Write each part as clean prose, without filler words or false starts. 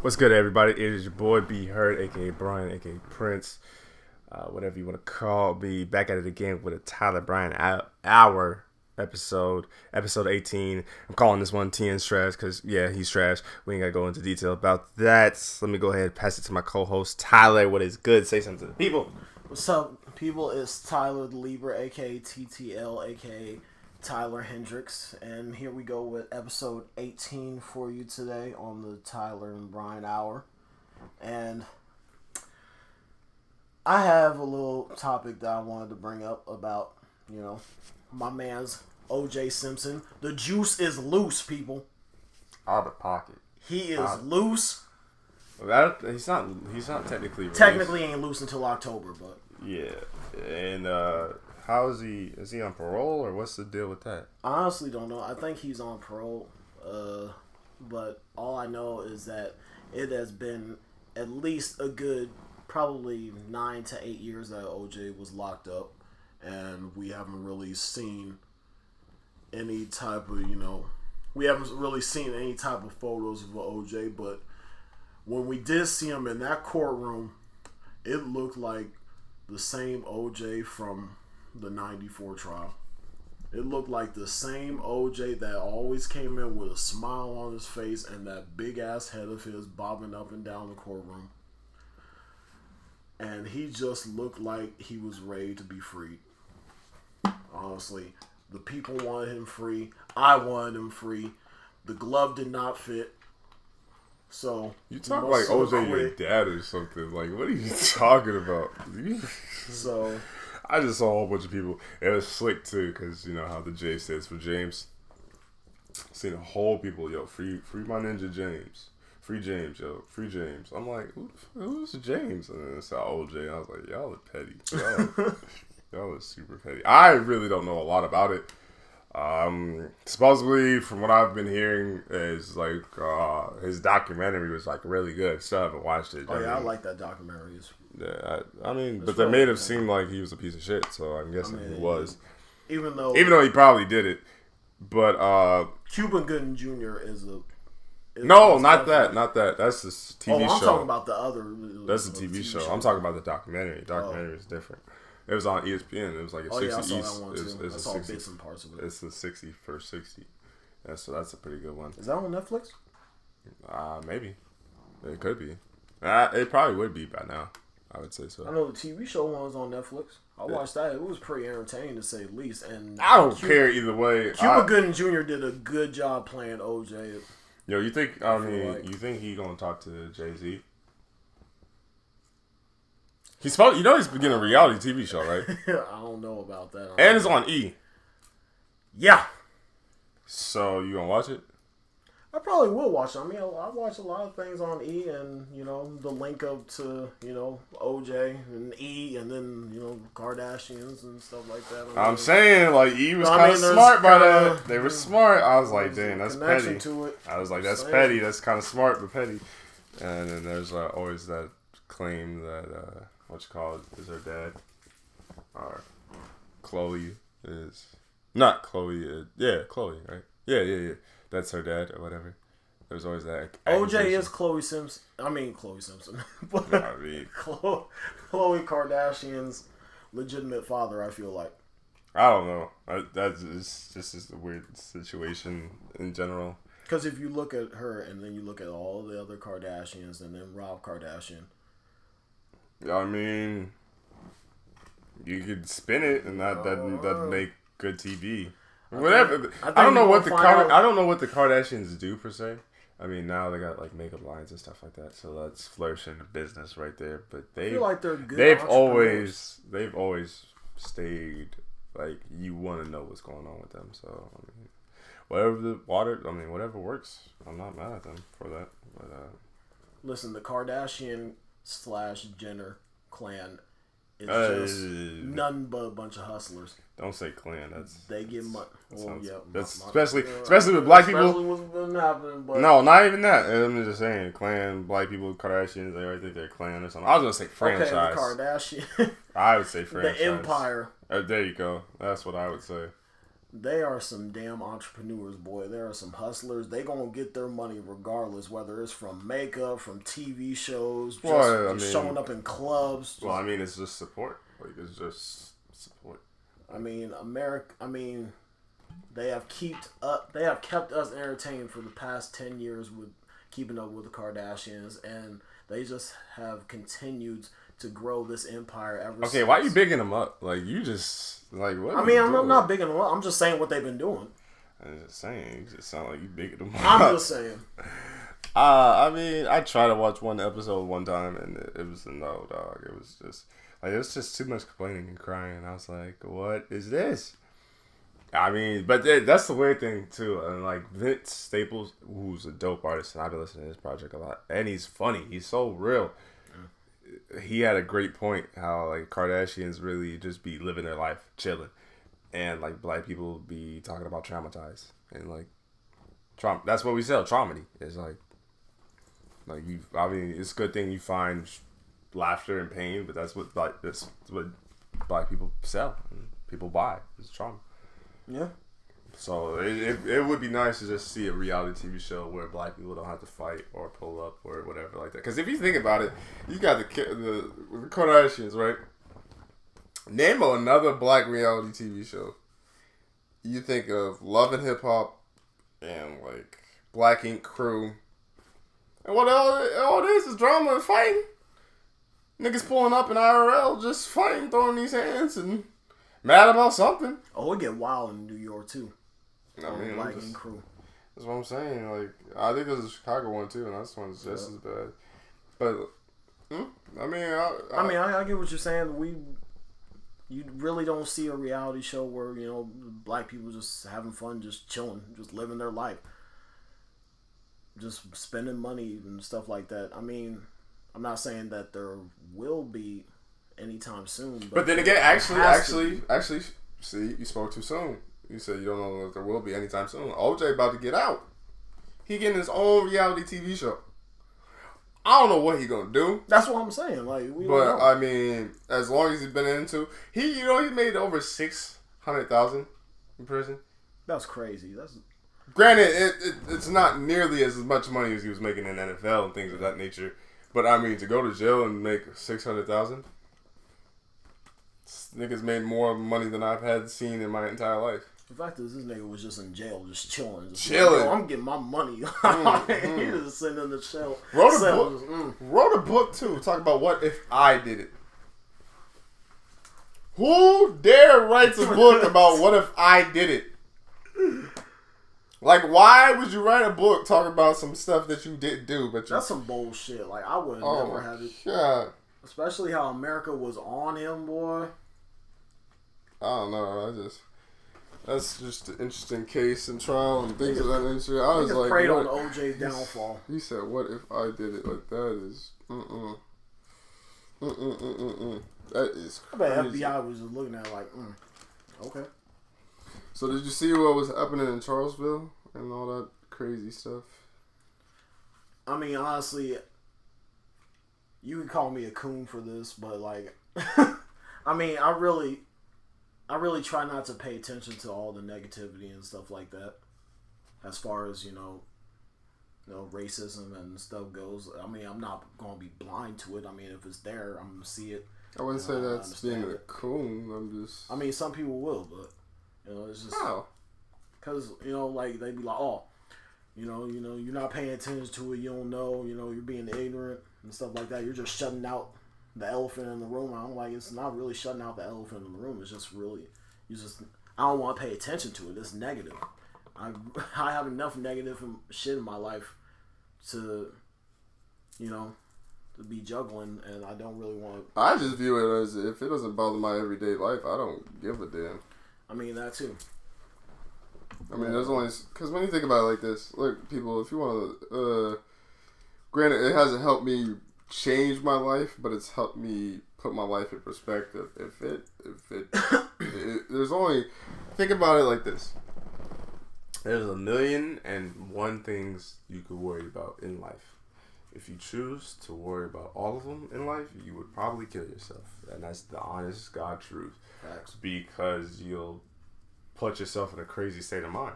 What's good, everybody? It is your boy B Heard, aka Brian, aka Prince, whatever you want to call me. Back at it again with a Tyler Bryan hour episode 18. I'm calling this one Tien's trash because he's trash. We ain't gotta go into detail about that. Let me go ahead and pass it to my co-host Tyler. What is good? Say something to the people. What's up, people? It's Tyler the Libra, aka TTL, aka Tyler Hendricks, and here we go with episode 18 for you today on the Tyler and Brian Hour. And I have a little topic that I wanted to bring up about, my man's O.J. Simpson. The juice is loose, people. Out of pocket. He is loose. He's not technically released. Technically ain't loose until October, but yeah. And how is he? Is he on parole or what's the deal with that? I honestly don't know. I think he's on parole. But all I know is that it has been at least a good probably 9 to 8 years that OJ was locked up, and we haven't really seen any type of we haven't really seen any type of photos of OJ. But when we did see him in that courtroom, it looked like the same OJ from the 94 trial. It looked like the same OJ that always came in with a smile on his face and that big ass head of his bobbing up and down the courtroom. And he just looked like he was ready to be freed. Honestly, the people wanted him free. I wanted him free. The glove did not fit. So you talk like OJ your dad or something. Like, what are you talking about? So I just saw a whole bunch of people. It was slick too, because you know how the J stands for James. Seen a whole people, free my ninja James, free James, free James. I'm like, who's James? And then it's OJ. I was like, y'all are petty. Y'all are super petty. I really don't know a lot about it. Supposedly, from what I've been hearing, is like his documentary was like really good. Still haven't watched it. Oh yeah, I like that documentary. Yeah, I mean, but they made him seem like he was a piece of shit. So I'm guessing he was. Even though he probably did it, but Cuba Gooding Jr. is not that. That's the TV show. I'm talking about the other. That's the TV show. I'm talking about the documentary. Documentary is different. It was on ESPN. It was like a 60 I saw East. That one too. I saw bits and parts of it. It's the 60 first 60. Yeah, so that's a pretty good one. Is that on Netflix? Maybe. It could be. It probably would be by now. I would say so. I know the TV show one was on Netflix. I watched that. It was pretty entertaining to say the least. And I don't care either way. Cuba Gooding Jr. did a good job playing OJ. Yo, you think? You think he gonna talk to Jay-Z? He's supposed, he's beginning a reality TV show, right? I don't know about that. And it's on E. Yeah. So you gonna watch it? I probably will watch it. I mean, I watch a lot of things on E, and the link up to OJ and E, and then Kardashians and stuff like that. I'm saying like E was kind of smart by that. They were smart. I was like, dang, that's petty. I was like, that's petty. That's kind of smart, but petty. And then there's always that claim that is her dad, or Chloe is not Chloe. Chloe, right? Yeah. That's her dad or whatever. There's always that. OJ is Chloe Simpson. I mean Chloe Simpson, but Chloe Kardashian's legitimate father. I feel like. I don't know. That's just a weird situation in general. Because if you look at her and then you look at all the other Kardashians and then Rob Kardashian. I mean, you could spin it and that make good TV. Whatever. I don't know what the Kardashians do per se. I mean, now they got like makeup lines and stuff like that, so that's flourishing the business right there. But I feel like they're good. They've always stayed like you want to know what's going on with them. So I mean, whatever works. I'm not mad at them for that. But listen, the Kardashian / Jenner clan is just none but a bunch of hustlers. Don't say clan. They get money. That's especially with black people. Especially what's been happening. But no, not even that. I'm just saying, clan, black people, Kardashians. They already think they're a clan or something. I was gonna say franchise. Okay, the Kardashian. I would say franchise. The empire. There you go. That's what I would say. They are some damn entrepreneurs, boy. There are some hustlers. They gonna get their money regardless, whether it's from makeup, from TV shows, just showing up in clubs. Well, I mean, it's just support. Like, it's just support. I mean, they have kept us entertained for the past 10 years with keeping up with the Kardashians, and they just have continued to grow this empire ever since. Okay, why are you bigging them up? Like, you just, like, what? I mean, I'm not bigging them up. I'm just saying what they've been doing. I'm just saying. You just sound like you bigging them up. I'm just saying. I mean, I tried to watch one episode one time, and it was a no, dog. It was just too much complaining and crying. I was like, what is this? I mean, but that's the weird thing, too. And, like, Vince Staples, who's a dope artist, and I've been listening to his project a lot, and he's funny. He's so real. He had a great point how, like, Kardashians really just be living their life, chilling. And, like, black people be talking about traumatized. And, like, trauma. That's what we sell, traumedy. It's like I mean, it's a good thing you find laughter and pain, but that's what black people sell and people buy. It's trauma. Yeah. So it would be nice to just see a reality TV show where black people don't have to fight or pull up or whatever like that. Because if you think about it, you got the Kardashians, right? Name another black reality TV show. You think of Love and Hip Hop and like Black Ink Crew. And what all it is drama and fighting. Niggas pulling up in IRL, just fighting, throwing these hands and mad about something. Oh, it get wild in New York too. I mean, Black Ink Crew. That's what I'm saying. Like, I think there's a Chicago one too, and that's one's just as bad. But I mean, I get what you're saying. You really don't see a reality show where black people just having fun, just chilling, just living their life, just spending money and stuff like that. I mean, I'm not saying that there will be anytime soon. But then again, actually, see, you spoke too soon. You said you don't know if there will be anytime soon. OJ about to get out. He getting his own reality TV show. I don't know what he gonna do. That's what I'm saying. Like, we but don't know. I mean, as long as he's been into, he made over $600,000 in prison. That's crazy. That's granted, it's not nearly as much money as he was making in the NFL and things of that nature. But I mean, to go to jail and make $600,000, niggas made more money than I've had seen in my entire life. The fact is, this nigga was just in jail, just chilling. Chilling. I'm getting my money. He just sitting in the cell. Wrote a book, too. Talk about what if I did it. Who dare writes a book about what if I did it? Like, why would you write a book talking about some stuff that you didn't do? But that's some bullshit. Like, I would have never had it. God. Especially how America was on him, boy. I don't know. That's just an interesting case and trial and things of that nature. I was like, preyed on OJ's downfall. He said, "What if I did it?" Like that is, That is crazy. I bet FBI was just looking at it like, okay. So did you see what was happening in Charlottesville and all that crazy stuff? I mean, honestly, you can call me a coon for this, but like, I mean, I really try not to pay attention to all the negativity and stuff like that. As far as racism and stuff goes, I mean, I'm not gonna be blind to it. I mean, if it's there, I'm gonna see it. I wouldn't say that's being a coon. I mean, some people will, but it's just because like they be like, oh, you're not paying attention to it. You don't know. You're being ignorant and stuff like that. You're just shutting out the elephant in the room. I'm like, it's not really shutting out the elephant in the room. It's just really, I don't want to pay attention to it. It's negative. I have enough negative shit in my life to be juggling, and I don't really want to. I just view it as if it doesn't bother my everyday life, I don't give a damn. I mean, that too. I mean, there's only, because when you think about it like this, look, people, if you want to, granted, it hasn't helped me change my life, but it's helped me put my life in perspective. There's only, think about it like this. There's 1,000,001 things you could worry about in life. If you choose to worry about all of them in life, you would probably kill yourself. And that's the honest God truth. Facts. Because you'll put yourself in a crazy state of mind.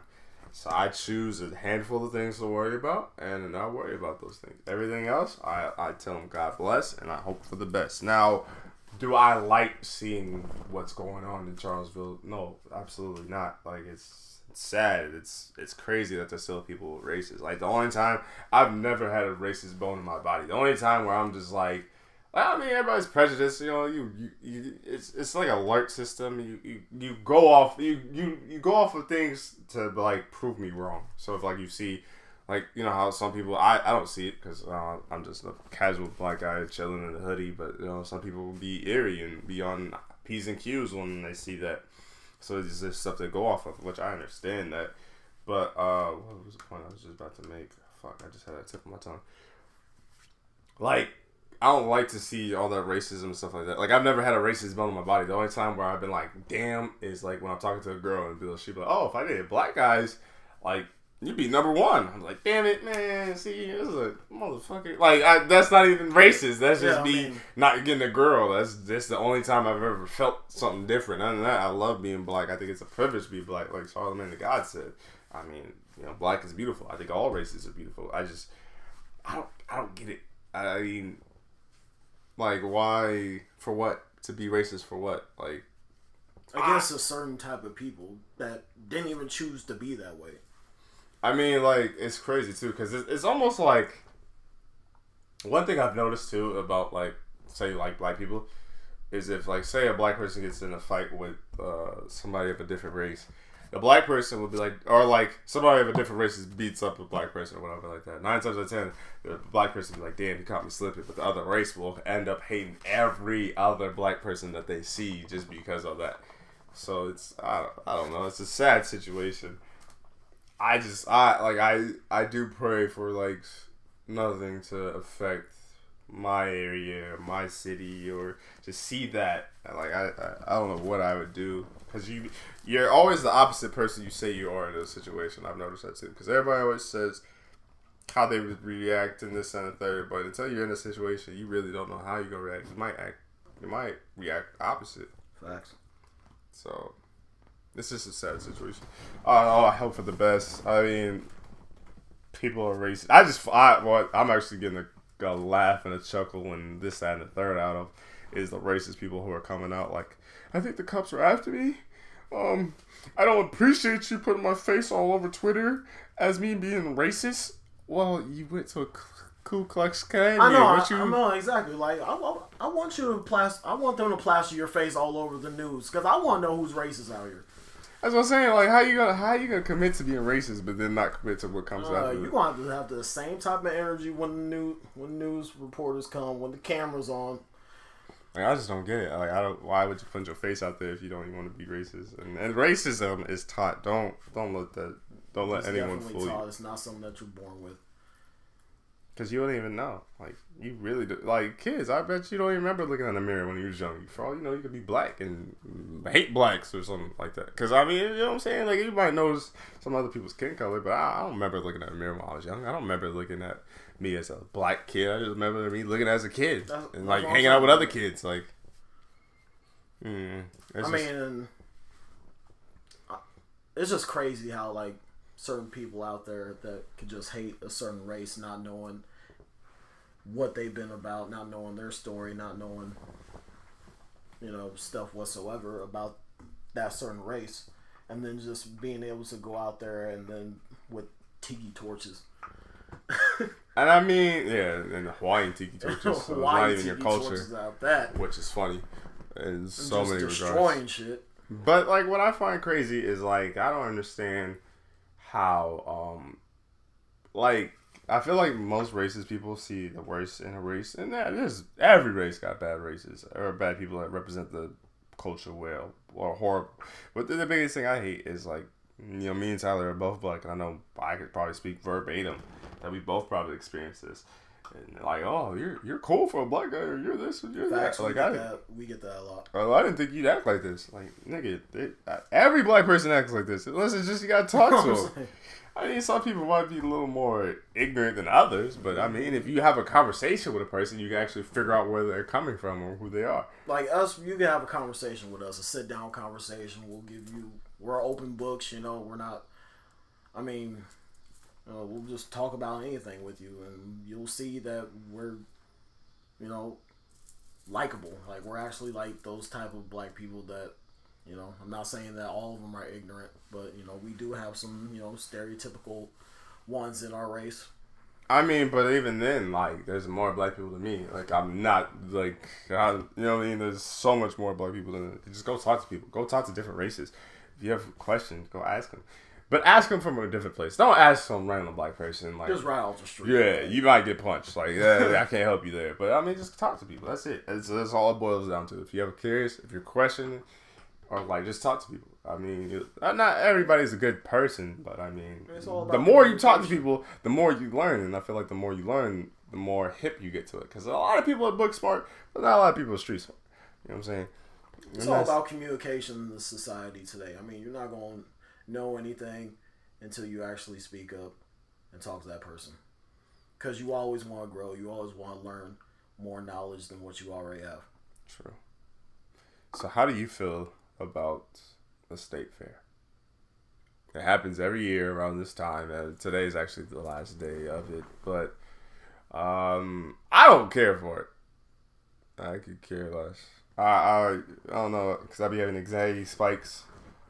So I choose a handful of things to worry about and not worry about those things. Everything else, I tell them God bless and I hope for the best. Now, do I like seeing what's going on in Charlottesville? No, absolutely not. Like, it's sad. It's crazy that there's still people with racist. Like, the only time, I've never had a racist bone in my body. The only time where I'm just like, I mean, everybody's prejudiced. You know, it's like an alert system. You go off you go off of things to like prove me wrong. So if like you see, like, you know how some people, I don't see it because I'm just a casual black guy chilling in a hoodie. But you know, some people will be eerie and be on P's and Q's when they see that. So it's just stuff they go off of, which I understand that. But what was the point I was just about to make? Fuck, I just had a tip of my tongue. Like, I don't like to see all that racism and stuff like that. Like, I've never had a racist bone in my body. The only time where I've been like, damn, is like when I'm talking to a girl and she'll be like, oh, if I dated black guys, like, you'd be number one. I'm like, damn it, man. See, this is a motherfucker. Like, that's not even racist. That's just not getting a girl. That's the only time I've ever felt something different. Other than that, I love being black. I think it's a privilege to be black, like Charlamagne the God said. I mean, you know, black is beautiful. I think all races are beautiful. I don't get it. I mean, like, why? For what? To be racist for what? Like, I guess a certain type of people that didn't even choose to be that way. I mean, like, it's crazy too, because it's almost like, one thing I've noticed too about, like, say, like, black people is if, like, say a black person gets in a fight with somebody of a different race, the black person would be like, or like somebody of a different race beats up a black person or whatever like that. 9 times out of 10, the black person will be like, damn, he caught me slipping. But the other race will end up hating every other black person that they see just because of that. So it's, I don't know. It's a sad situation. I do pray for, like, nothing to affect my area, my city, or to see that. Like, I don't know what I would do. Because you're always the opposite person you say you are in a situation. I've noticed that too. Because everybody always says how they would react in this and the third. But until you're in a situation, you really don't know how you're going to react. You might react opposite. Facts. So, it's just a sad situation. I hope for the best. I mean, people are racist. I'm actually getting a laugh and a chuckle and this, that, and the third out of is the racist people who are coming out like, I think the cops are after me. I don't appreciate you putting my face all over Twitter as me being racist. Well, you went to a Ku Klux Klan. I know exactly. Like, I want them to plaster your face all over the news because I want to know who's racist out here. That's what I'm saying. Like, how you gonna commit to being racist, but then not commit to what comes after? You're gonna have the same type of energy when news reporters come, when the camera's on. Like, I just don't get it. Like, why would you put your face out there if you don't even want to be racist? And racism is taught. Don't let anyone fool you. It's not something that you're born with. Because you don't even know. Like, you really do. Like, kids, I bet you don't even remember looking in the mirror when you was young. For all you know, you could be black and hate blacks or something like that. Because, I mean, you know what I'm saying? Like, you might notice some other people's skin color, but I don't remember looking at the mirror when I was young. I don't remember looking at me as a black kid. I just remember me looking as a kid. And, like, hanging out with other kids. Like, it's just crazy how, like, certain people out there that could just hate a certain race, not knowing what they've been about, not knowing their story, not knowing, you know, stuff whatsoever about that certain race, and then just being able to go out there and then with tiki torches. And I mean, yeah, and Hawaiian tiki torches, so not even your culture, which is funny in so many regards. Destroying shit. But, like, what I find crazy is, like, I don't understand how, like, I feel like most racist people see the worst in a race, and every race got bad races or bad people that represent the culture well or horrible. But the biggest thing I hate is, like, you know, me and Tyler are both black, and I know I could probably speak verbatim that we both probably experienced this. And like, oh, you're cool for a black guy, or you're this, or you're Facts, that. Like, we get that a lot. Oh, I didn't think you'd act like this. Like, nigga, every black person acts like this. Unless it's just you gotta talk to them. I mean, some people might be a little more ignorant than others, but I mean, if you have a conversation with a person, you can actually figure out where they're coming from or who they are. Like us, you can have a conversation with us, a sit-down conversation. We're open books, you know. We're not, I mean, we'll just talk about anything with you, and you'll see that we're, you know, likable. Like, we're actually like those type of black people that, you know, I'm not saying that all of them are ignorant, but, you know, we do have some, you know, stereotypical ones in our race. I mean, but even then, like, there's more black people than me. Like, I'm not, like, you know what I mean? There's so much more black people than me. Just go talk to people. Go talk to different races. If you have questions, go ask them. But ask them from a different place. Don't ask some random black person. Like, just right off the street. Yeah, you might get punched. Like, I can't help you there. But, I mean, just talk to people. That's it. That's all it boils down to. If you're curious, if you're questioning, or, like, just talk to people. I mean, not everybody's a good person, but, I mean, the more you talk to people, the more you learn. And I feel like the more you learn, the more hip you get to it. Because a lot of people are book smart, but not a lot of people are street smart. You know what I'm saying? It's all about communication in the society today. I mean, you're not going to know anything until you actually speak up and talk to that person. Because you always want to grow. You always want to learn more knowledge than what you already have. True. So how do you feel about the state fair? It happens every year around this time. Today is actually the last day of it. But I don't care for it. I could care less. I don't know, because I be having anxiety spikes.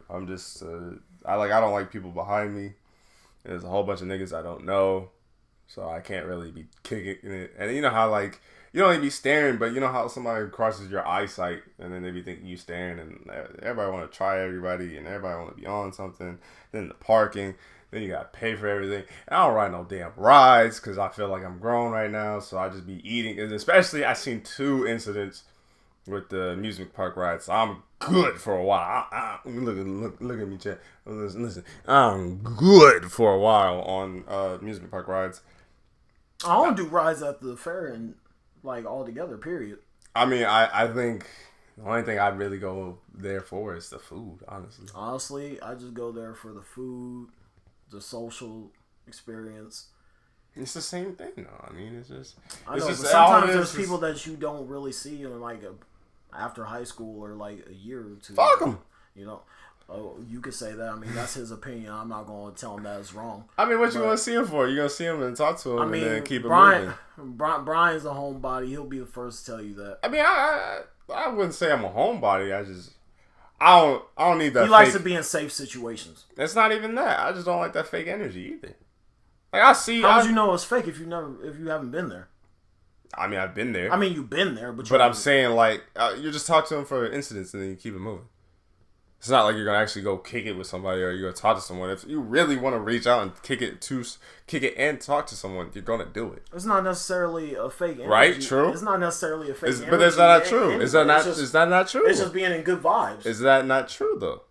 I'm just, I don't like people behind me. There's a whole bunch of niggas I don't know, so I can't really be kicking it. And you know how, like, you don't even be staring, but you know how somebody crosses your eyesight, and then they be thinking you staring, and everybody want to try everybody, and everybody want to be on something. Then the parking, then you got to pay for everything. And I don't ride no damn rides, because I feel like I'm grown right now, so I just be eating. And especially, I seen 2 incidents with the amusement park rides, so I'm good for a while. Look at me, chat. Listen, I'm good for a while on amusement park rides. I don't do rides at the fair and like all together. Period. I mean, I think the only thing I really go there for is the food. Honestly, I just go there for the food, the social experience. It's the same thing, though. I mean, it's just. I know, but sometimes there's people that you don't really see in like after high school or like a year or 2. Fuck them. You know, you could say that. I mean, that's his opinion. I'm not going to tell him that it's wrong. I mean, what you going to see him for? You going to see him and talk to him and then keep it moving. Brian's a homebody. He'll be the first to tell you that. I mean, I wouldn't say I'm a homebody. I don't need that. He likes to be in safe situations. It's not even that. I just don't like that fake energy either. Like I see. How would you know it's fake if you haven't been there? I mean, I've been there. I mean, you've been there, but I'm saying like you just talk to them for incidents and then you keep it moving. It's not like you're gonna actually go kick it with somebody or you're gonna talk to someone. If you really want to reach out and kick it and talk to someone, you're gonna do it. It's not necessarily a fake energy. Right? True. It's not necessarily a fake energy. But is that not true? Is that not true? It's just being in good vibes. Is that not true though?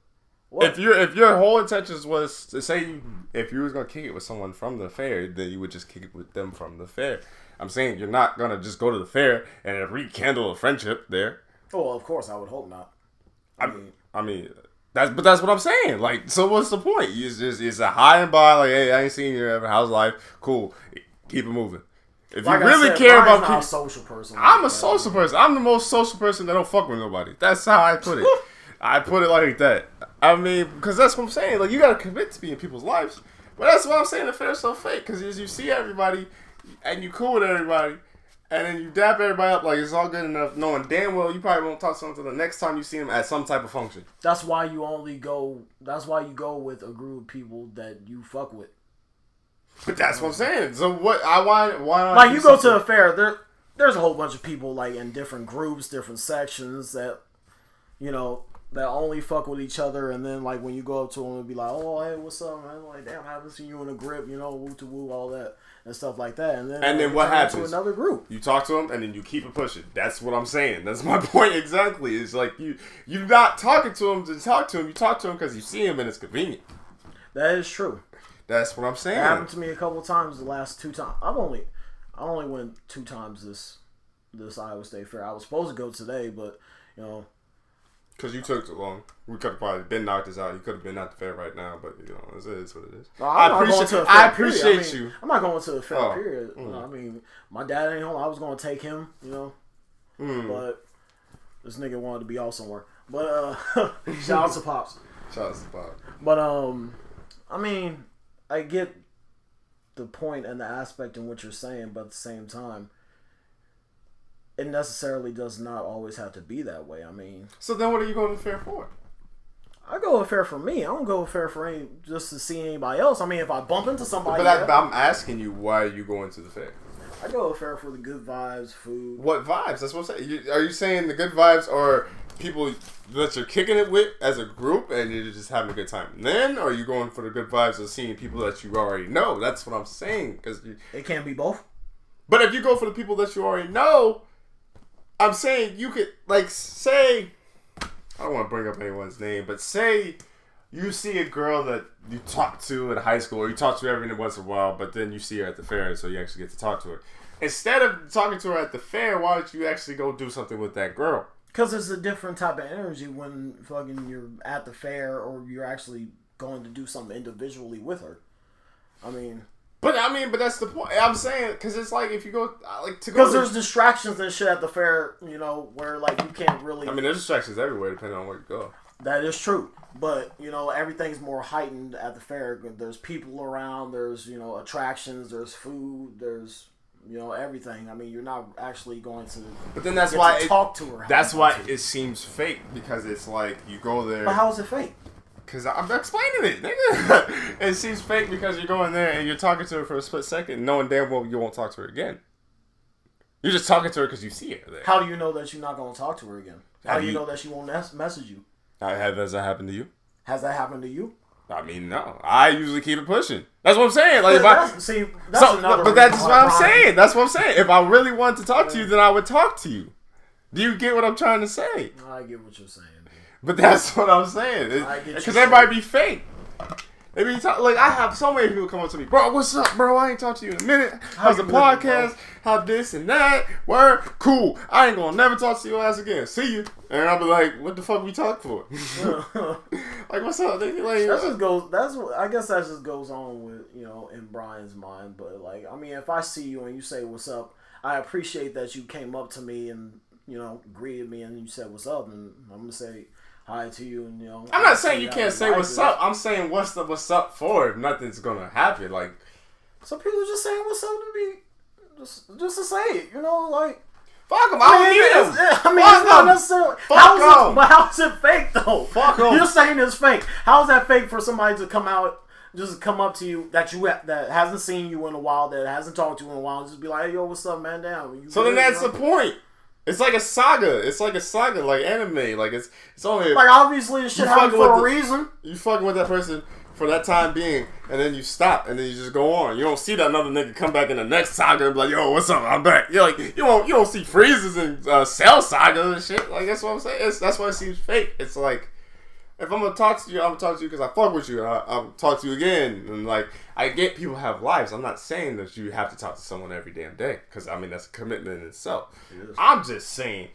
What? If your whole intentions was to say if you was gonna kick it with someone from the fair, then you would just kick it with them from the fair. I'm saying you're not gonna just go to the fair and rekindle a friendship there. Oh, of course, I would hope not. I mean, that's what I'm saying. Like, so what's the point? It's a high and by. Like, hey, I ain't seen you ever. How's life? Cool. Keep it moving. If like you really care about people, a social person. I'm a social person. I'm the most social person that don't fuck with nobody. That's how I put it. I put it like that. I mean, because that's what I'm saying. Like, you gotta commit to be in people's lives. But that's what I'm saying. The fair's so fake. Because as you see everybody, and you cool with everybody, and then you dap everybody up like it's all good enough, knowing damn well you probably won't talk to them until the next time you see them at some type of function. That's why you go with a group of people that you fuck with. But that's what I'm saying. So why like you go to a fair, there's a whole bunch of people like in different groups, different sections that, you know, that only fuck with each other, and then like when you go up to them and be like, oh hey, what's up, man? Like, damn, I haven't seen you in a grip, you know, woo to woo, all that and stuff like that. And then what happens? To another group. You talk to them and then you keep it pushing. That's what I'm saying. That's my point exactly. It's like you're not talking to them to talk to them. You talk to them because you see them and it's convenient. That is true. That's what I'm saying. It happened to me a couple of times. The last 2 times, I've I only went 2 times this Iowa State Fair. I was supposed to go today, but because you took too long. We could have probably been knocked this out. You could have been at the fair right now, but it is what it is. No, I appreciate you. I'm not going to the fair period. I mean, my dad ain't home. I was going to take him, but this nigga wanted to be off somewhere. But shout out to Pops. Shout out to Pops. But I mean, I get the point and the aspect in what you're saying, but at the same time, it necessarily does not always have to be that way. I mean, so then what are you going to the fair for? I go to fair for me. I don't go to fair for just to see anybody else. I mean, if I bump into somebody, but I'm asking you, why are you going to the fair? I go to fair for the good vibes, food. What vibes? That's what I'm saying. Are you saying the good vibes are people that you're kicking it with as a group and you're just having a good time? Then, or are you going for the good vibes of seeing people that you already know? That's what I'm saying. Because it can't be both. But if you go for the people that you already know, I'm saying you could, say, I don't want to bring up anyone's name, but say you see a girl that you talk to in high school, or you talk to every once in a while, but then you see her at the fair, so you actually get to talk to her. Instead of talking to her at the fair, why don't you actually go do something with that girl? Because it's a different type of energy when fucking you're at the fair, or you're actually going to do something individually with her. I mean... But that's the point. I'm saying, because it's like if you go, because there's distractions and shit at the fair, where you can't really. I mean, there's distractions everywhere depending on where you go. That is true, but everything's more heightened at the fair. There's people around. There's attractions. There's food. There's everything. I mean, you're not actually going to. But then that's why talk to her. That's why it seems fake, because it's like you go there. But how is it fake? Because I'm explaining it, nigga. It seems fake because you're going there and you're talking to her for a split second, knowing damn well you won't talk to her again. You're just talking to her because you see her there. How do you know that you're not going to talk to her again? How do you know that she won't message you? Has that happened to you? Has that happened to you? I mean, no. I usually keep it pushing. That's what I'm saying. Like, that's another. But that's what I'm saying. That's what I'm saying. If I really wanted to talk to you, then I would talk to you. Do you get what I'm trying to say? I get what you're saying. But that's what I'm saying. Because everybody be fake. They be I have so many people come up to me, bro, what's up, bro? I ain't talked to you in a minute. How's the podcast? How this and that? Word? Cool. I ain't gonna never talk to your ass again. See you. And I'll be like, what the fuck we talk for? What's up? I guess that just goes on with, in Brian's mind. But if I see you and you say what's up, I appreciate that you came up to me and, greeted me and you said what's up, and I'm gonna say hi to you, and I'm not saying you can't say what's up. I'm saying what's up for if nothing's gonna happen. Some people just saying what's up to me, just to say it. Fuck them. I don't need them. It's not necessarily. But how is it fake though? Fuck them. You're saying it's fake. How is that fake for somebody to come up to you that hasn't seen you in a while, that hasn't talked to you in a while, and just be like, hey, yo, what's up, man? Damn. So then that's the point. It's like a saga. It's like a saga, like anime. It's only obviously this shit happened for a reason. You fucking with that person for that time being, and then you stop, and then you just go on. You don't see that another nigga come back in the next saga and be like, yo, what's up? I'm back. You're like, you don't see freezes and Cell saga and shit. That's what I'm saying. That's why it seems fake. It's like, if I'm gonna talk to you, I'm gonna talk to you because I fuck with you. I'll talk to you again. And I get people have lives. I'm not saying that you have to talk to someone every damn day, because that's a commitment in itself. I'm just saying,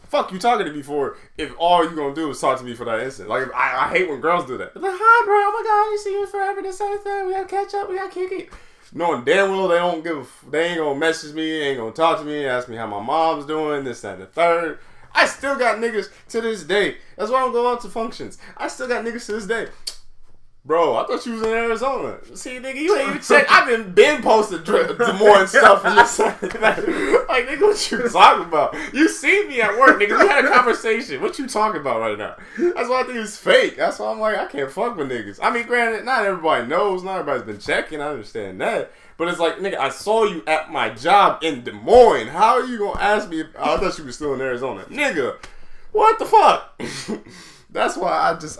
fuck you talking to me for if all you gonna do is talk to me for that instant. I hate when girls do that. They're like, hi bro, oh my god, you see you forever, this other thing, we gotta catch up, we gotta kick it. Knowing damn well they ain't gonna message me, ain't gonna talk to me, ask me how my mom's doing, this, that, and the third. I still got niggas to this day. That's why I don't go out to functions. I still got niggas to this day. Bro, I thought you was in Arizona. See, nigga, you ain't even check. I've been posted Des Moines stuff from this side. Nigga, what you talking about? You see me at work, nigga. We had a conversation. What you talking about right now? That's why I think it's fake. That's why I'm like, I can't fuck with niggas. I mean, granted, not everybody knows. Not everybody's been checking. I understand that. But it's like, nigga, I saw you at my job in Des Moines. How are you gonna ask me I thought you were still in Arizona? Nigga, what the fuck? That's why I just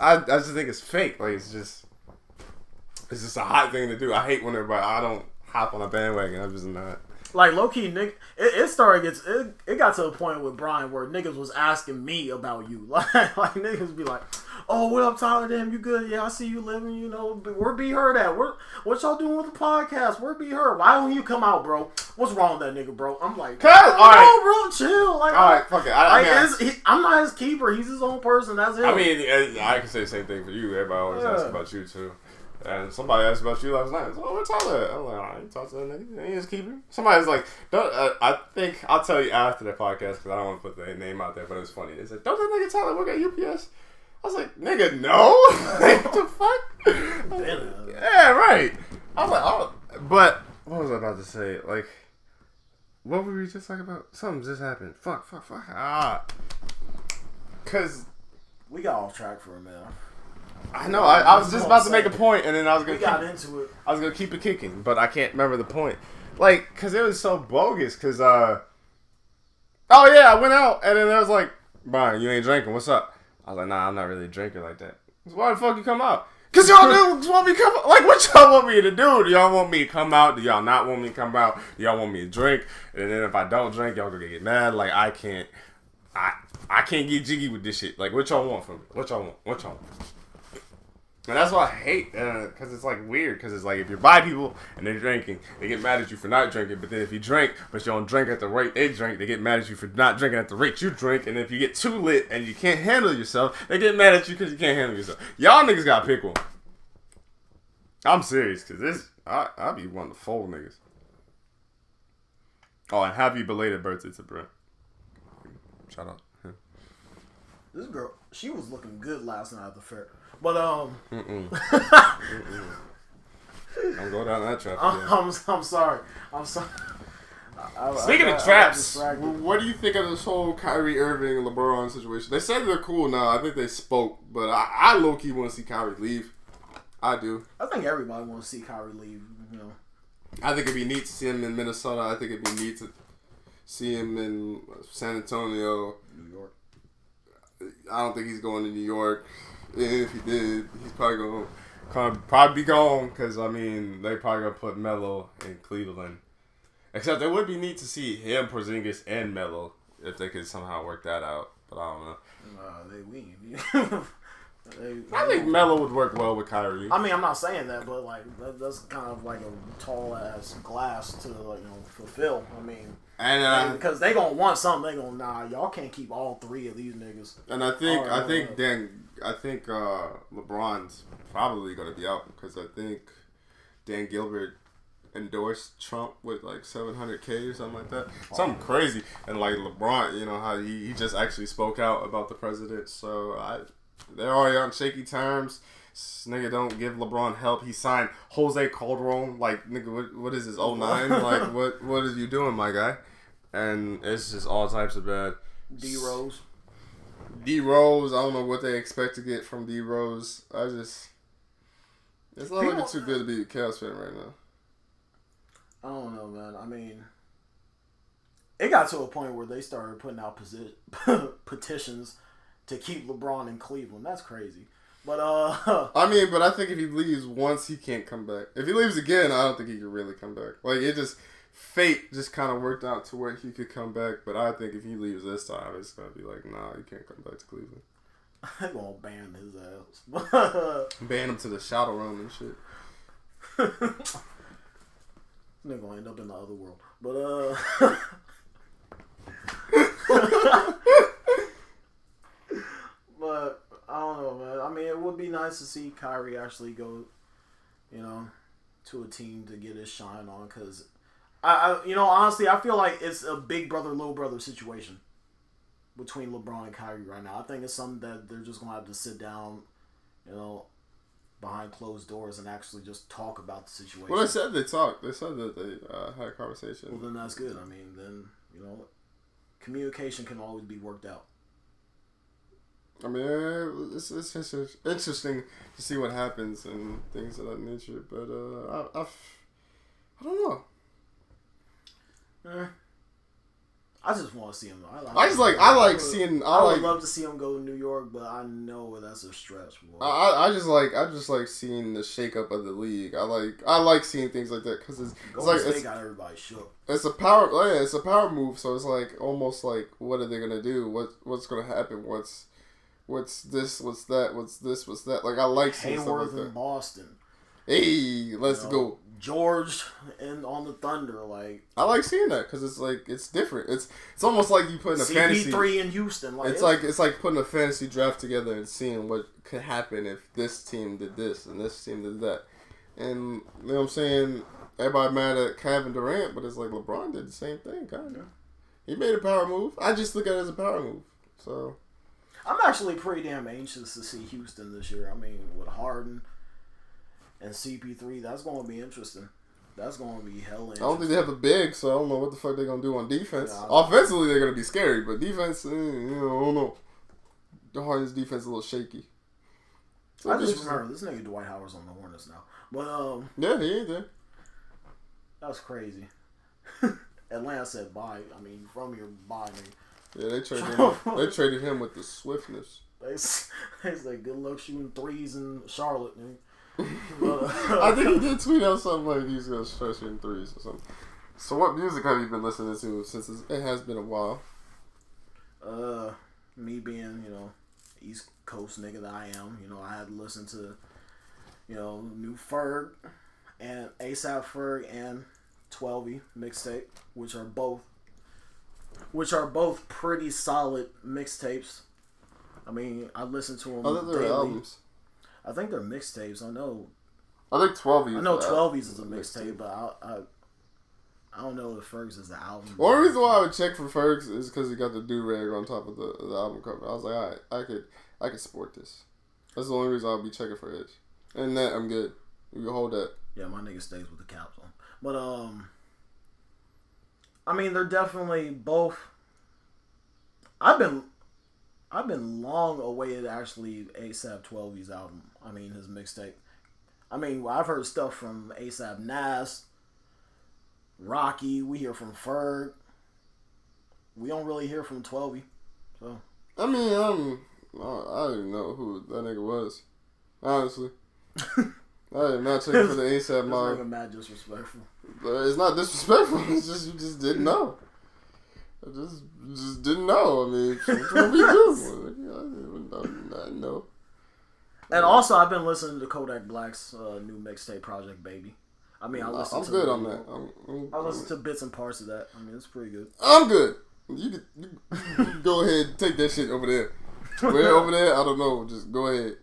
think it's fake. It's just a hot thing to do. I hate when I don't hop on a bandwagon. I'm just not. Like low key, it started. It got to a point with Brian where niggas was asking me about you. Like niggas be like, "Oh, what up, Tyler? Damn, you good? Yeah, I see you living. You know, where be heard at? What y'all doing with the podcast? Where be heard? Why don't you come out, bro? What's wrong with that nigga, bro? I'm like, alright, bro, chill. Like, alright, fuck it. I'm not his keeper. He's his own person. That's it. I mean, I can say the same thing for you. Everybody always asks about you too. And somebody asked about you last night. Oh, where Tyler at? I'm like, I ain't talk to that nigga. He just keeper. Somebody's like, I think I'll tell you after the podcast because I don't want to put the name out there, but it's funny. They said, don't that nigga Tyler work at UPS? I was like, nigga, no. What the fuck? Yeah, right. I was like, oh, but what was I about to say? Like, what were we just talking about? Something just happened. Fuck. Cause we got off track for a minute. I know. I was just about to make a point, and then I was gonna. We got into it. I was gonna keep it kicking, but I can't remember the point. Like, cause it was so bogus. Cause oh yeah, I went out, and then I was like, Brian, you ain't drinking. What's up? I was like, nah, I'm not really a drinker like that. So why the fuck you come out? Cause y'all niggas want me to come out. Like, what y'all want me to do? Do y'all want me to come out? Do y'all not want me to come out? Do y'all want me to drink? And then if I don't drink, y'all gonna get mad. Like, I can't get jiggy with this shit. Like, what y'all want from me? What y'all want? And that's why I hate, because it's like weird, because it's like if you're by people and they're drinking, they get mad at you for not drinking, but then if you drink, but you don't drink at the rate they drink, they get mad at you for not drinking at the rate you drink, and if you get too lit and you can't handle yourself, they get mad at you because you can't handle yourself. Y'all niggas gotta pick one. I'm serious, because I be one of the full niggas. Oh, and happy belated birthday to Brent. Shout out. This girl, she was looking good last night at the fair. But Don't go down that trap again. I'm sorry. Speaking of traps, what do you think of this whole Kyrie Irving and LeBron situation? They said they're cool now. I think they spoke, but I low key want to see Kyrie leave. I do. I think everybody wants to see Kyrie leave. You know. I think it'd be neat to see him in Minnesota. I think it'd be neat to see him in San Antonio, New York. I don't think he's going to New York. If he did, he's probably be gone because I mean they probably gonna put Melo in Cleveland. Except it would be neat to see him, Porzingis, and Melo if they could somehow work that out. But I don't know. They leave. I think Melo would work well with Kyrie. I mean, I'm not saying that, but like that's kind of like a tall ass glass to fulfill. I mean. And because they gonna want something, they gonna y'all can't keep all three of these niggas. And I think LeBron's probably gonna be out because I think Dan Gilbert endorsed Trump with like $700K or something like that, something crazy. And like LeBron, you know how he just actually spoke out about the president. So they're already on shaky terms. This nigga don't give LeBron help. He signed Jose Calderon. Like, nigga, what is this, 09? Like, what are you doing, my guy? And it's just all types of bad. D Rose, I don't know what they expect to get from D Rose. It's not looking too good to be a Cavs fan right now. I don't know, man. I mean, it got to a point where they started putting out petitions to keep LeBron in Cleveland. That's crazy. But I mean, but I think if he leaves once, he can't come back. If he leaves again, I don't think he can really come back. Like, fate just kind of worked out to where he could come back. But I think if he leaves this time, it's gonna be like, nah, you can't come back to Cleveland. They gonna ban his ass. Ban him to the shadow room and shit. They're gonna end up in the other world. But but I don't know, man. I mean, it would be nice to see Kyrie actually go, to a team to get his shine on. Because, honestly, I feel like it's a big brother, little brother situation between LeBron and Kyrie right now. I think it's something that they're just going to have to sit down, behind closed doors and actually just talk about the situation. Well, they said they talked. They said that they had a conversation. Well, then that's good. I mean, then, communication can always be worked out. I mean, it's interesting to see what happens and things of that nature. But I don't know. I just want to see him. I would love to see him go to New York, but I know that's a stretch. Boy. I just like seeing the shakeup of the league. I like seeing things like that because it's like they got everybody shook. It's a power move. So it's like almost like what are they gonna do? What's gonna happen? What's this? What's that? What's this? What's that? Like I like seeing Hayworth stuff like in Boston. Hey, let's go. George and on the Thunder, like I like seeing that because it's like it's different. It's almost like you putting a fantasy CP3 in Houston. Like it's like putting a fantasy draft together and seeing what could happen if this team did this and this team did that. And you know what I'm saying? Everybody mad at Kevin Durant, but it's like LeBron did the same thing, kind of. He made a power move. I just look at it as a power move. So I'm actually pretty damn anxious to see Houston this year. I mean, with Harden and CP3, that's going to be interesting. That's going to be hella interesting. I don't think they have a big, so I don't know what the fuck they're going to do on defense. Offensively, they're going to be scary, but defense, I don't know. The Harden's defense is a little shaky. So I just remember, this nigga Dwight Howard's on the Hornets now. But, yeah, he ain't there. That's crazy. Atlanta said bye. I mean, from your bye, nigga. Yeah, they traded him with the swiftness. They said good luck shooting threes in Charlotte, nigga. I think he did tweet out something like he's gonna start shooting threes or something. So, what music have you been listening to since it has been a while? Me being East Coast nigga that I am, I had to listen to new Ferg and ASAP Ferg and 12E mixtape, which are both pretty solid mixtapes. I mean, I listen to them. I think they're albums. I think they're mixtapes. I think 12 I know 12 is a mixtape, but I don't know if Ferg's is the album. One reason why I would check for Ferg's is because he got the do-rag on top of the album cover. I was like, alright, I could support this. That's the only reason I'll be checking for his. And that, I'm good. You can hold that. Yeah, my nigga stays with the caps on. But, I mean, they're definitely both... I've been long awaited actually ASAP 12E's album. I mean, his mixtape. I mean, I've heard stuff from ASAP Nas, Rocky. We hear from Ferg. We don't really hear from 12E. So I mean, I didn't know who that nigga was. Honestly, I did not check for the ASAP mob. This nigga mad disrespectful. It's not disrespectful. It's just you just didn't know. I just didn't know. I mean, what we do? I know. And also, I've been listening to Kodak Black's new mixtape, Project Baby. I mean, I'm good on that. I listened to bits and parts of that. I mean, it's pretty good. I'm good. You go ahead and take that shit over there. Where over there? I don't know. Just go ahead.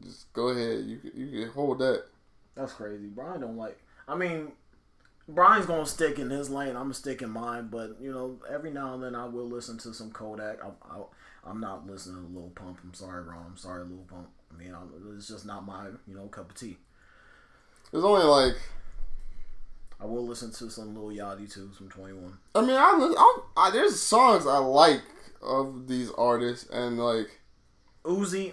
Just go ahead. You can hold that. That's crazy. Brian don't like. I mean, Brian's gonna stick in his lane. I'm gonna stick in mine. But every now and then I will listen to some Kodak. I'm not listening to Lil Pump. I'm sorry, Ron. I'm sorry, Lil Pump. I mean, it's just not my cup of tea. There's only like. I will listen to some Lil Yachty too, some 21. I mean, there's songs I like of these artists, and like Uzi,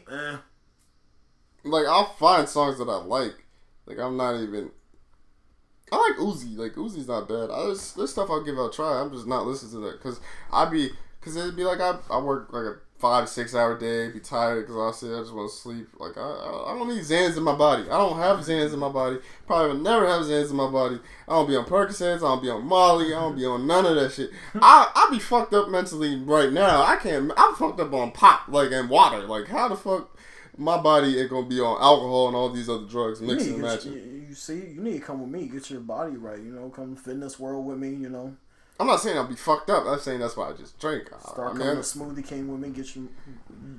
like I'll find songs that I like. Like I'm not even. I like Uzi. Like Uzi's not bad. There's stuff I'll give it a try. I'm just not listening to that because it'd be like I work like a 5-6 hour day, be tired, exhausted. I just want to sleep. Like I don't need Xans in my body. I don't have Xans in my body. Probably will never have Xans in my body. I don't be on Percocets. I don't be on Molly. I don't be on none of that shit. I be fucked up mentally right now. I'm fucked up on pop and water. Like how the fuck my body ain't gonna be on alcohol and all these other drugs mixing and matching. You see, you need to come with me, get your body right. Come fitness world with me. I'm not saying I'll be fucked up. I'm saying that's why I just drink. Start coming to Smoothie King with me. Get your.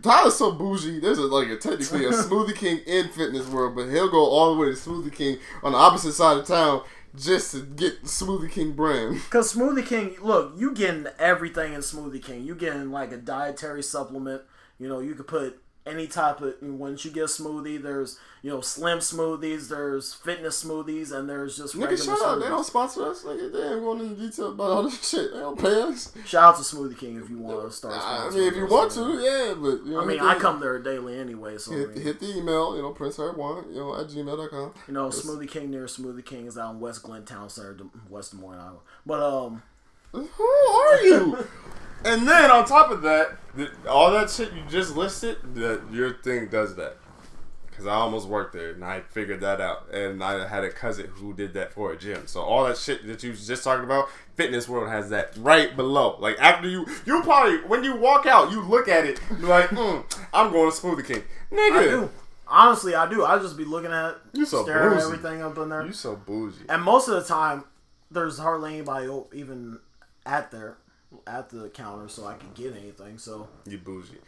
Tyler's so bougie. There's technically a Smoothie King in fitness world, but he'll go all the way to Smoothie King on the opposite side of town just to get the Smoothie King brand. Because Smoothie King, look, you getting everything in Smoothie King. You getting like a dietary supplement. You could put any type of. Once you get a smoothie, there's slim smoothies, there's fitness smoothies, and there's just regular shut smoothies. Up. They don't sponsor us. Like they ain't going into detail about all this shit. They don't pay us. Shout out to Smoothie King if you want to start. I mean, if you want to, yeah, but I mean, I come there daily anyway, so hit the email, PrinceHeart1, at gmail.com. Smoothie King near Smoothie King is out in West Glen Town Center, West Des Moines, Iowa. But Who are you? And then on top of that, all that shit you just listed, your thing does that. Because I almost worked there, and I figured that out. And I had a cousin who did that for a gym. So all that shit that you was just talking about, Fitness World has that right below. Like, after you probably, when you walk out, you look at it, you're like, I'm going to Smoothie King. Nigga. I do. Honestly, I do. I just be looking at staring bougie. at everything up in there. You so bougie. And most of the time, there's hardly anybody even at the counter so I can get anything. So you bougie.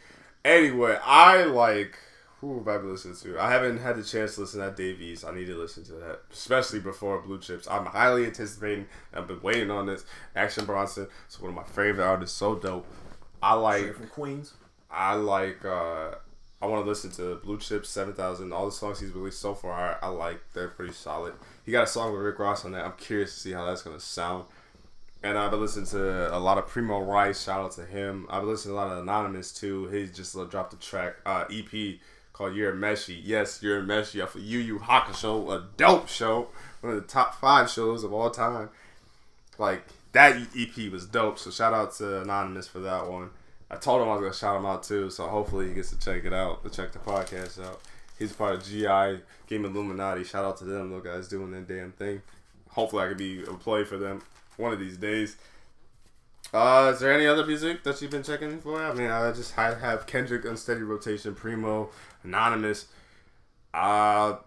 Anyway, I like... Who have I been listening to? I haven't had the chance to listen to Davies. I need to listen to that, especially before Blue Chips. I'm highly anticipating. I've been waiting on this. Action Bronson. It's one of my favorite artists. So dope. I like... Straight from Queens. I like... I want to listen to Blue Chips, 7,000. All the songs he's released so far, I like. They're pretty solid. He got a song with Rick Ross on that. I'm curious to see how that's going to sound. And I've been listening to a lot of Primo Rice. Shout out to him. I've been listening to a lot of Anonymous, too. He just dropped a track, EP, called You're Meshy. Yes, You're Meshy off of Yu Yu Hakusho, a dope show. One of the top 5 shows of all time. Like, that EP was dope. So shout out to Anonymous for that one. I told him I was going to shout him out too. So hopefully he gets to check it out. To check the podcast out. He's part of GI, Game Illuminati. Shout out to them. Those guys doing their damn thing. Hopefully I could be employed for them one of these days. Is there any other music that you've been checking for? I mean, I have Kendrick on steady rotation, Primo, Anonymous. I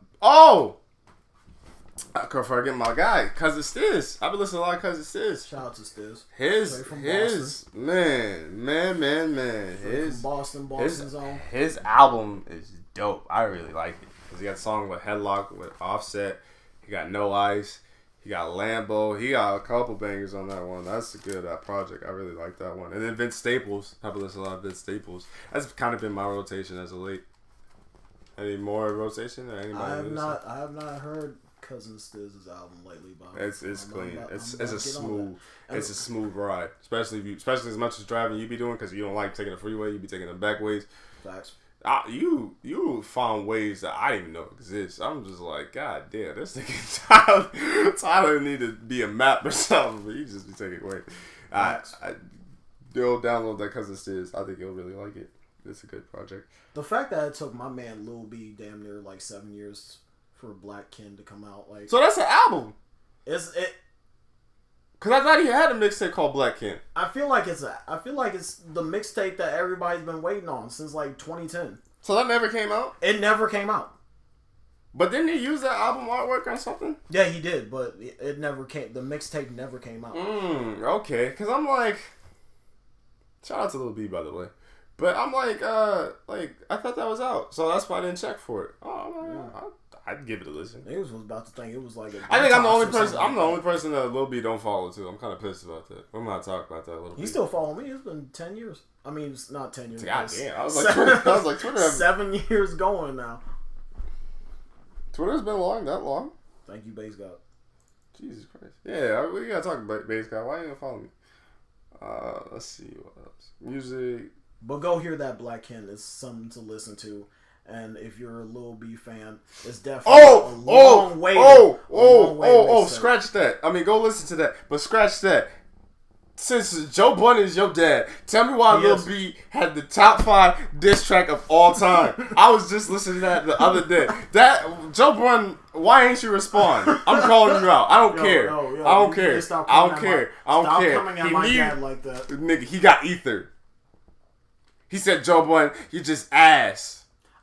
can't forget my guy, Cousin Stiz. I've been listening to a lot of Cousin Stiz. Shout out to Stiz. His man. His Boston zone. His album is dope. I really like it because he got a song with Headlock with Offset. He got No Ice. He got Lambo. He got a couple bangers on that one. That's a good project. I really like that one. And then Vince Staples. I've been listening to a lot of Vince Staples. That's kind of been my rotation as of late. Any more rotation or anybody? I have not heard Cousin Stiz's album lately. But it's clean. It's a smooth ride. Especially as much as driving you be doing because you don't like taking the freeway. You be taking the back ways. Facts. You found ways that I didn't even know exist. I'm just like, God damn, this nigga Tyler need to be a map or something, but you just be taking away. They'll download that Cousin Stiz. I think you'll really like it. It's a good project. The fact that it took my man Lil B damn near like 7 years for Black Ken to come out, like, so that's an album. Is it? Cause I thought he had a mixtape called Black Ken. I feel like it's the mixtape that everybody's been waiting on since like 2010. So that never came out? It never came out. But didn't he use that album artwork on something? Yeah, he did, but it never came. The mixtape never came out. Okay. Cause I'm like, shout out to Lil B, by the way. But I'm like I thought that was out, so that's why I didn't check for it. I'd give it a listen. Niggas was about to think it was like I think I'm the only person. I'm the only person that Lil B don't follow too. I'm kind of pissed about that. I'm gonna talk about that a little bit. He still follow me. It's been 10 years. I mean, it's not 10 years. God damn. I was like Twitter. 7 years going now. Twitter's been that long. Thank you, Base God. Jesus Christ. Yeah, we gotta talk about Base God. Why you gonna follow me? Let's see what else. Music. But go hear that Black Ken. It's something to listen to. And if you're a Lil B fan, it's definitely a long way. Scratch that. I mean, go listen to that. But scratch that. Since Joe Budden is your dad, tell me why Lil B had the top 5 diss track of all time. I was just listening to that the other day. That Joe Budden, why ain't you respond? I'm calling you out. I don't care. I don't care. I don't care. Stop coming at my dad like that. Nigga, he got ether. He said, Joe Budden, you just ass.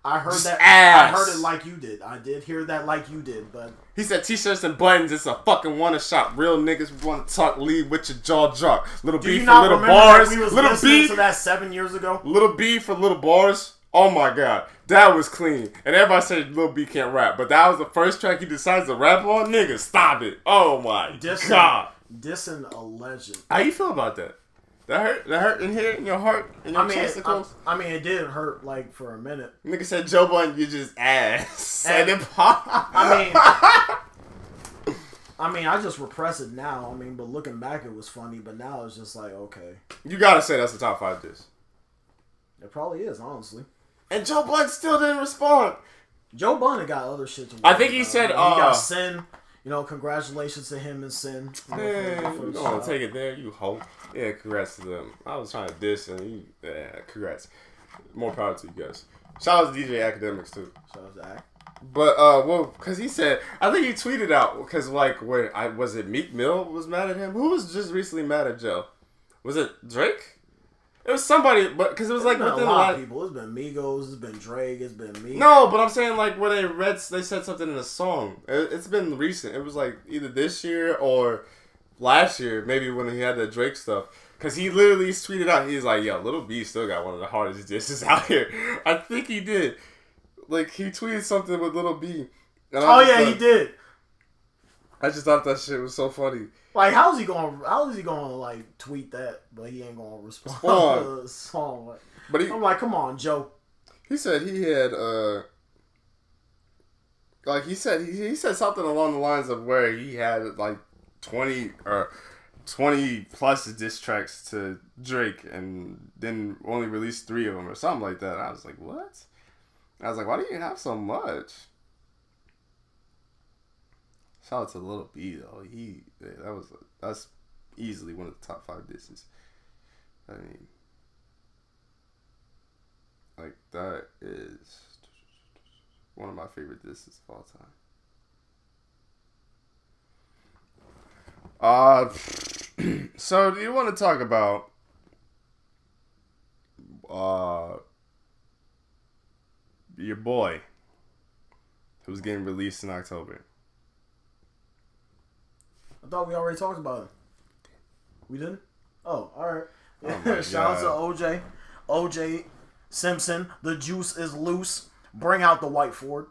I heard that. Ass. I heard it like you did. I did hear that like you did, but he said t-shirts and buttons. It's a fucking one-shot. Real niggas want to talk. Lead with your jaw drop. Little B for little bars. We was listening to that 7 years ago. Little B for little bars. Oh my god, that was clean. And everybody said Lil B can't rap, but that was the first track he decides to rap on. Nigga, stop it. Oh my god. Dissing a legend. How you feel about that? That hurt in here, in your heart, in your testicles? I mean, it did hurt, like, for a minute. Nigga said, Joe Budden, you just ass. And then pop. I mean, I just repress it now. I mean, but looking back, it was funny. But now it's just like, okay. You gotta say that's the top 5 diss. It probably is, honestly. And Joe Budden still didn't respond. Joe Budden got other shit to work I think he said, he got Sin. congratulations to him and Sin. Man, you don't take it there, you hope. Yeah, congrats to them. I was trying to diss, and congrats. More power to you guys. Shout out to DJ Academics, too. Shout out to Ac. But, because he said, I think he tweeted out, because, was it Meek Mill was mad at him? Who was just recently mad at Joe? Was it Drake? It was somebody, but because it was within a lot of people. It's been Migos, it's been Drake, it's been Meek. No, but I'm saying where they said something in a song. It's been recent. It was either this year or last year, maybe when he had the Drake stuff. Because he literally tweeted out, he's like, yo, Lil B still got one of the hardest disses out here. I think he did. He tweeted something with Lil B. He did. I just thought that shit was so funny. How is he going tweet that, but he ain't going to respond to the song? I'm like, come on, Joe. He said he had, he said something along the lines of where he had 20 plus diss tracks to Drake and then only released 3 of them or something like that. I was like, what? I was like, why do you have so much? Shout out to Lil B though. That's easily one of the top 5 disses. I mean, that is one of my favorite disses of all time. So do you want to talk about your boy who's getting released in October? I thought we already talked about it. We didn't? Oh, alright. Oh Shout out to OJ Simpson. The juice is loose. Bring out the white Ford.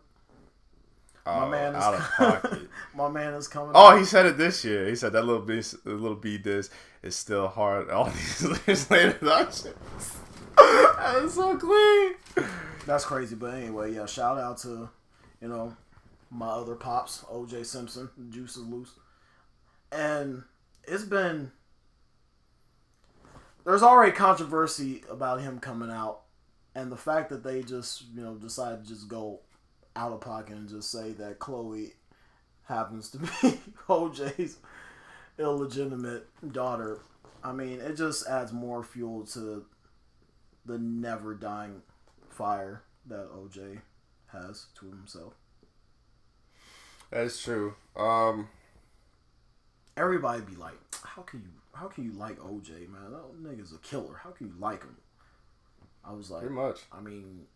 My man is out of pocket. My man is coming. Oh, he said it this year. He said that Lil B diss is still hard all these years later. That is so clean. That's crazy. But anyway, yeah, shout out to, my other pops, OJ Simpson. The juice is loose. And there's already controversy about him coming out, and the fact that they just, decided to just go out of pocket and just say that Chloe happens to be OJ's illegitimate daughter. I mean, it just adds more fuel to the never dying fire that OJ has to himself. That's true. Everybody be like, how can you like OJ, man? That nigga's a killer. How can you like him? I was like, pretty much. I mean,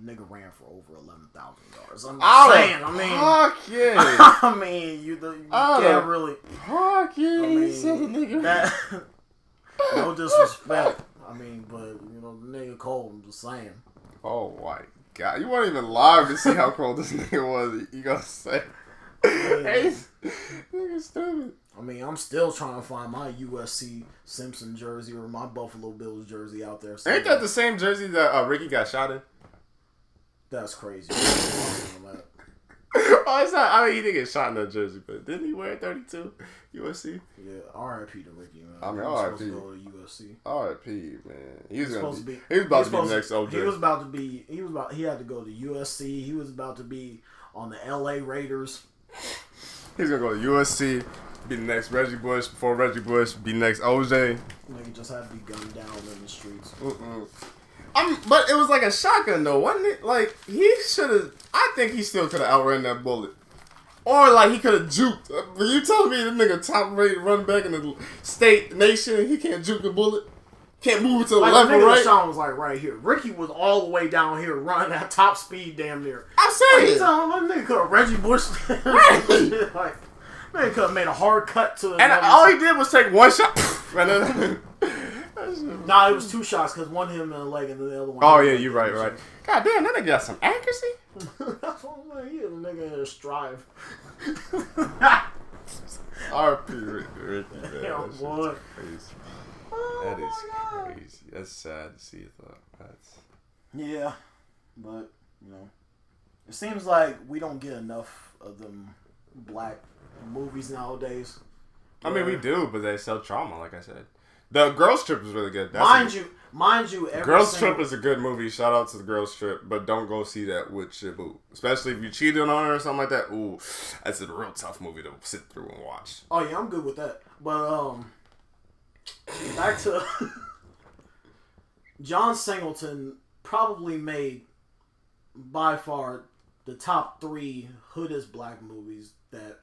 nigga ran for over 11,000 yards. I'm saying, yeah. I mean, you can't really. Fuck yeah, said the nigga. No disrespect. I mean, but the nigga cold. I'm just saying. Oh my god, you weren't even live to see how cold this nigga was. You gonna say? Hey, nigga stupid. I mean, I'm still trying to find my USC Simpson jersey or my Buffalo Bills jersey out there. Ain't that the same jersey that Ricky got shot in? That's crazy. Oh, it's not. I mean, he didn't get shot in that jersey, but didn't he wear 32 USC? Yeah, R.I.P. to Ricky, man. I mean, R.I.P. to go to USC. R.I.P. man. He was about to be the next OJ. He had to go to USC. He was about to be on the L.A. Raiders. He's gonna go to USC, be the next Reggie Bush. Before Reggie Bush, be next OJ. Nigga just had to be gunned down in the streets. But it was like a shotgun though, wasn't it? He should have. I think he still could have outrun that bullet, or he could have juked. You telling me the nigga top rated running back in the state nation, he can't juke the bullet, can't move it to the left or right. Sean was right here. Ricky was all the way down here running at top speed, damn near. I'm saying, that nigga could have Reggie Bush. Right. Man could have made a hard cut to. And all he did was take one shot. Nah, it was 2 shots because one hit him in the leg and the other one. Oh yeah, you're right. God damn, that nigga got some accuracy. That's what I'm saying. He is a nigga in a strive. R.P. Ricky, man. Yeah, boy. Crazy. Oh, that is crazy. That's sad to see, though. Yeah, but it seems like we don't get enough of them black movies nowadays. I mean, we do, but they sell trauma, like I said. The Girls Trip is really good. Mind you, Girls Trip is a good movie. Shout out to the Girls Trip, but don't go see that with Shibu. Especially if you cheated on her or something like that. Ooh, that's a real tough movie to sit through and watch. Oh yeah, I'm good with that. But back to John Singleton probably made by far the top 3 hoodest black movies that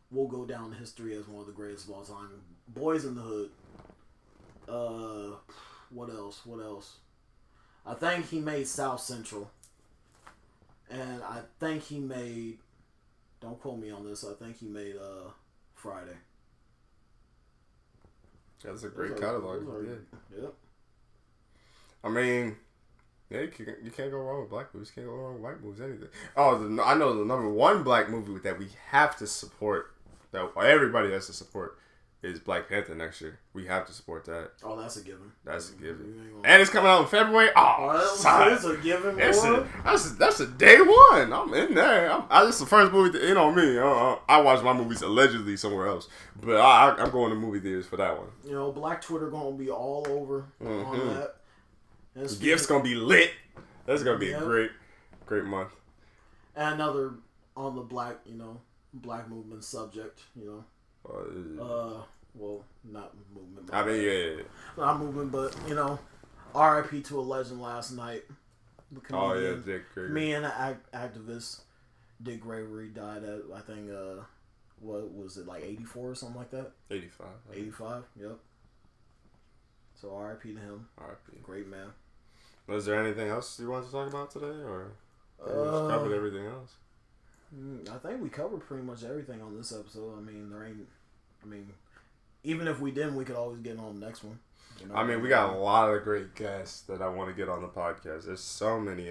will go down in history as one of the greatest of all time. Boys in the Hood. What else? I think he made South Central. And I think he made, don't quote me on this, I think he made Friday. That's a great catalog. Yep. I mean, yeah, you can't go wrong with black movies. You can't go wrong with white movies, anything. Oh, I know the number 1 black movie that we have to support, that everybody has to support, is Black Panther next year. We have to support that. Oh, that's a given. That's a given. And it's coming out in February. It's a given, boy. That's a day one. I'm in there. It's the first movie, me. I watch my movies allegedly somewhere else. But I'm going to movie theaters for that one. Black Twitter going to be all over on that. The gift's going to be lit. That's going to be a great month. And another on the black movement subject, well, not movement. I mean, yeah. Not movement, but, R.I.P. to a legend last night. The comedian, Dick Gregory. Me and an activist, Dick Gregory, died at, I think, what was it, like 84 or something like that? 85. 85, yep. So R.I.P. to him. R.I.P. Great man. Was there anything else you wanted to talk about today, or we just covered everything else? I think we covered pretty much everything on this episode. Even if we didn't, we could always get on the next one. We got a lot of great guests that I want to get on the podcast. There's so many.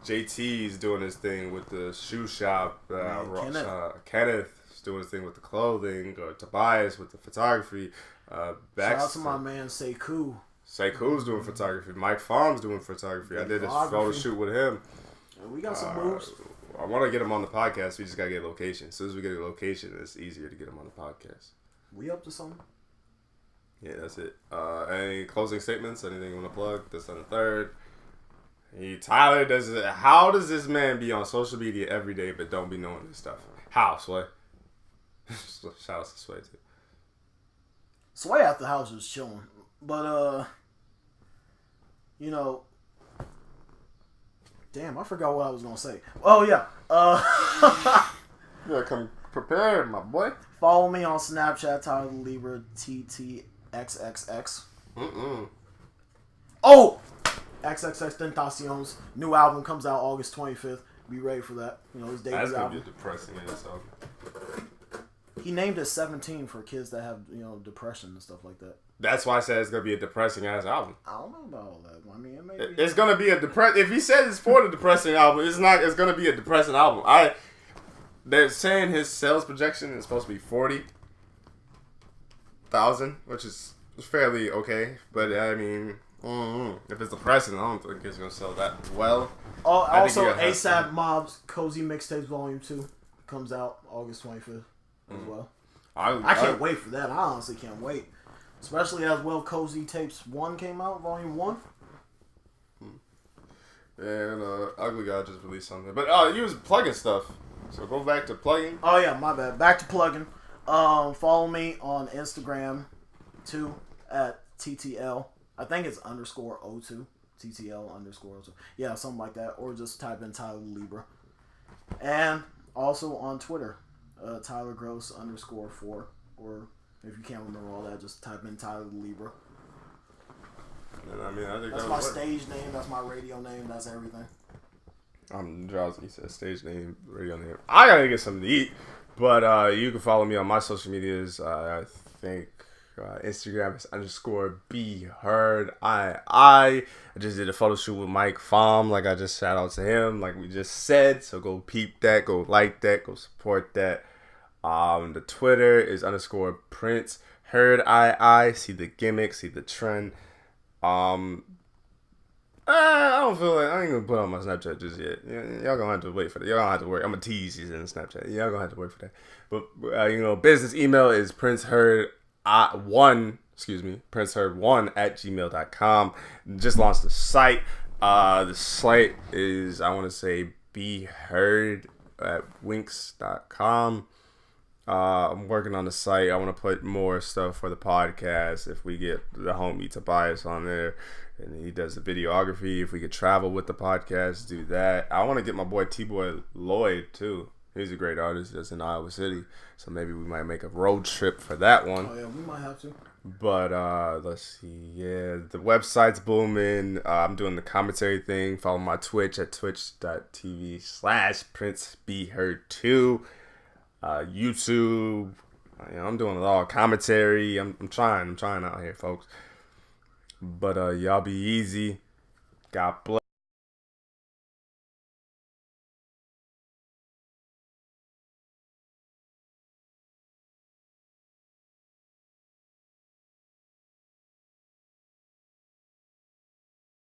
JT's doing his thing with the shoe shop. Kenneth's doing his thing with the clothing. Tobias with the photography. Shout out to my man Sekou. Sekou's doing photography. Mike Farm's doing photography. I did a photo shoot with him. We got some moves. I want to get him on the podcast. We just got to get a location. As soon as we get a location, it's easier to get him on the podcast. We up to something? Yeah, that's it. Any closing statements? Anything you want to plug? This on the 3rd. Tyler does it. How does this man be on social media every day but don't be knowing this stuff? How, Sway? Shout out to Sway, too. Sway at the house was chilling. But, damn, I forgot what I was going to say. Oh, yeah. You gotta come prepared, my boy. Follow me on Snapchat, Tyler Libra, TTXXX. Oh! XXX Tentaciones. New album comes out August 25th. Be ready for that. His debut album. That's going to be depressing in itself. He named it 17 for kids that have, depression and stuff like that. That's why I said it's going to be a depressing-ass album. I don't know about all that. It may be. It's going to be a if he says it's for the depressing album, it's not. It's going to be a depressing album. They're saying his sales projection is supposed to be 40,000, which is fairly okay. But, if it's depressing, I don't think it's going to sell that well. Also, ASAP Mob's Cozy Mixtapes Volume 2 comes out August 25th as well. I can't wait for that. I honestly can't wait. Especially as well, Cozy Tapes 1 came out, Volume 1. And Ugly Guy just released something. But you was plugging stuff. So go back to plugging. Oh, yeah, my bad. Back to plugging. Follow me on Instagram, too, at TTL. I think it's _02. TTL _02. Yeah, something like that. Or just type in Tyler Libra. And also on Twitter, Tyler Gross _4. Or if you can't remember all that, just type in Tyler Libra. And I think that's my stage name. That's my radio name. That's everything. I'm drowsy. He said stage name, radio name. I gotta get something to eat. But you can follow me on my social medias. I think Instagram is _BeHeard. I just did a photo shoot with Mike Farm. Like I just shout out to him. Like we just said. So go peep that. Go like that. Go support that. The Twitter is _Prince Heard. I see the gimmick. See the trend. I don't feel like I ain't gonna put on my Snapchat just yet. Y'all gonna have to wait for that. Y'all gonna have to wait. I'm gonna tease you in Snapchat. Y'all gonna have to wait for that. But business email is princeheard1 PrinceHeard1@gmail.com. Just launched the site. The site is, I want to say, beheard@winks.com. I'm working on the site. I want to put more stuff for the podcast. If we get the homie Tobias on there and he does the videography, if we could travel with the podcast, do that. I want to get my boy T-Boy Lloyd too. He's a great artist that's in Iowa City. So maybe we might make a road trip for that one. Oh yeah, we might have to. But let's see. Yeah, the website's booming. I'm doing the commentary thing. Follow my Twitch at twitch.tv/PrinceBeHeard2. YouTube. I'm doing it all. Commentary. I'm trying out here, folks. But y'all be easy. God bless.